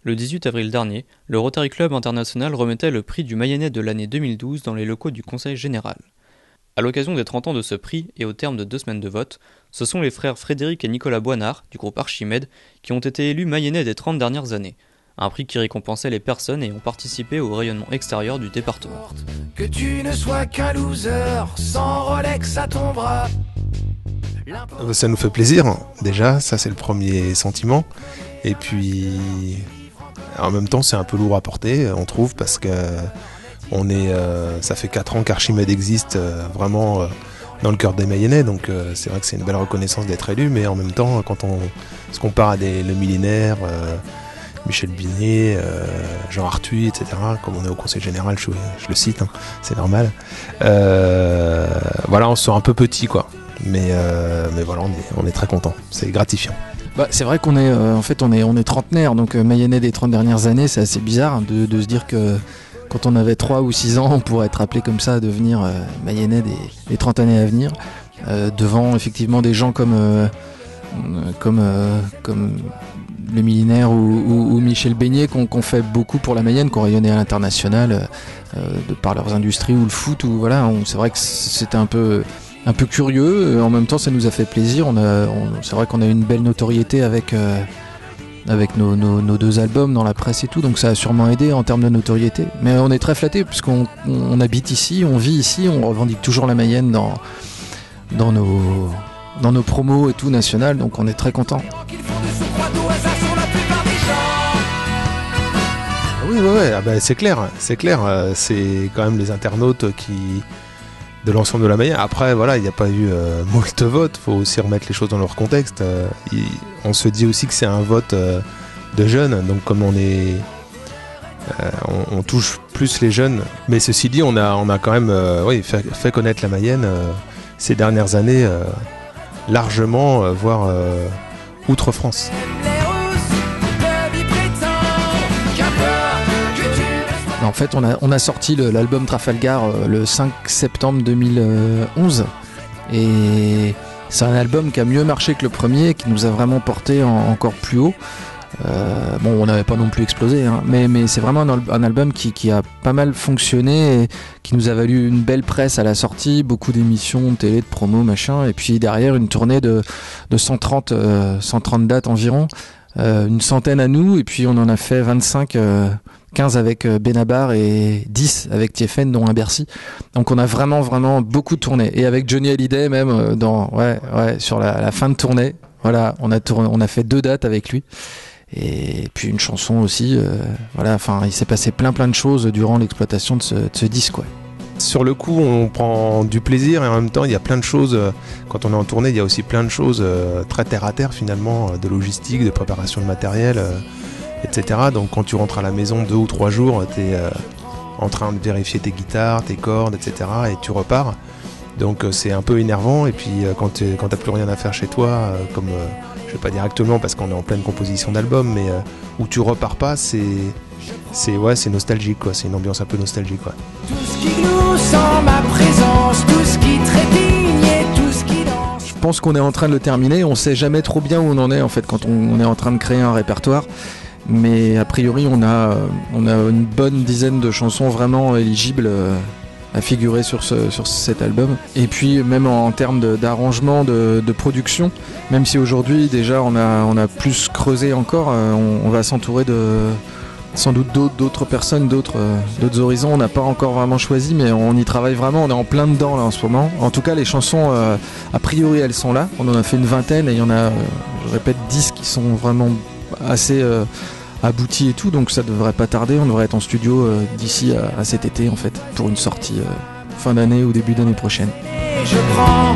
Le 18 avril dernier, le Rotary Club International remettait le prix du Mayennais de l'année 2012 dans les locaux du Conseil Général. À l'occasion des 30 ans de ce prix et au terme de 2 semaines de vote, ce sont les frères Frédéric et Nicolas Boinard, du groupe Archimède, qui ont été élus Mayennais des 30 dernières années. Un prix qui récompensait les personnes ayant participé au rayonnement extérieur du département. Que tu ne sois qu'un loser, sans Rolex à ton bras. Ça nous fait plaisir, déjà, ça c'est le premier sentiment. Et puis, en même temps, c'est un peu lourd à porter, on trouve, parce que ça fait 4 ans qu'Archimède existe vraiment dans le cœur des Mayennais, donc c'est vrai que c'est une belle reconnaissance d'être élu, mais en même temps, quand on se compare à le millénaire, Michel Binet, Jean Arthuis, etc., comme on est au Conseil Général, je le cite, c'est normal, voilà, on se sent un peu petit, quoi. Mais voilà, on est très content, c'est gratifiant. C'est vrai qu'on est en fait on est trentenaire, donc Mayennais des 30 dernières années, c'est assez bizarre de se dire que quand on avait 3 ou 6 ans, on pourrait être appelé comme ça à devenir Mayennais des 30 années à venir, devant effectivement des gens comme le millénaire ou Michel Beignet qui ont fait beaucoup pour la Mayenne, qui ont rayonné à l'international de par leurs industries ou le foot, ou voilà, c'est vrai que c'était un peu curieux, en même temps ça nous a fait plaisir, c'est vrai qu'on a eu une belle notoriété avec nos 2 albums dans la presse et tout, donc ça a sûrement aidé en termes de notoriété, mais on est très flattés puisqu'on habite ici, on vit ici, on revendique toujours la Mayenne dans nos promos et tout national, donc on est très contents. Oui, ouais, c'est clair, c'est quand même les internautes de l'ensemble de la Mayenne. Après, voilà, il n'y a pas eu moult votes, il faut aussi remettre les choses dans leur contexte. On se dit aussi que c'est un vote de jeunes, donc comme on touche plus les jeunes. Mais ceci dit, on a quand même fait connaître la Mayenne ces dernières années largement, voire outre-France. En fait, on a sorti l'album Trafalgar le 5 septembre 2011, et c'est un album qui a mieux marché que le premier, qui nous a vraiment porté encore plus haut. On n'avait pas non plus explosé, mais c'est vraiment un album qui a pas mal fonctionné et qui nous a valu une belle presse à la sortie, beaucoup d'émissions de télé, de promos, machin, et puis derrière une tournée de 130 dates environ, une centaine à nous, et puis on en a fait 25, 15 avec Benabar et 10 avec Tiefen, dont un Bercy. Donc on a vraiment beaucoup tourné, et avec Johnny Hallyday même sur la fin de tournée. Voilà, on a fait 2 dates avec lui. Et puis une chanson aussi, il s'est passé plein de choses durant l'exploitation de ce disque, ouais. Sur le coup, on prend du plaisir, et en même temps, il y a plein de choses, quand on est en tournée, il y a aussi plein de choses très terre à terre finalement, de logistique, de préparation de matériel, etc. Donc quand tu rentres à la maison 2 ou 3 jours, tu es en train de vérifier tes guitares, tes cordes, etc. et tu repars. Donc c'est un peu énervant, et puis quand t'as plus rien à faire chez toi, comme je vais pas dire actuellement parce qu'on est en pleine composition d'album, mais où tu repars pas, c'est nostalgique, quoi. C'est une ambiance un peu nostalgique, quoi. Tout ce qui glousse en ma présence, tout ce qui trépigne et tout ce qui danse. Je pense qu'on est en train de le terminer, on sait jamais trop bien où on en est en fait quand on est en train de créer un répertoire. Mais a priori on a une bonne dizaine de chansons vraiment éligibles à figurer sur cet album. Et puis même en termes d'arrangement, de production, même si aujourd'hui déjà on a plus creusé encore, on va s'entourer sans doute d'autres personnes, d'autres horizons. On n'a pas encore vraiment choisi, mais on y travaille vraiment, on est en plein dedans là en ce moment. En tout cas les chansons, a priori elles sont là, on en a fait une vingtaine, et il y en a, je répète, 10 qui sont vraiment assez abouti et tout, donc ça devrait pas tarder, on devrait être en studio d'ici à cet été en fait, pour une sortie fin d'année ou début d'année prochaine. Je prends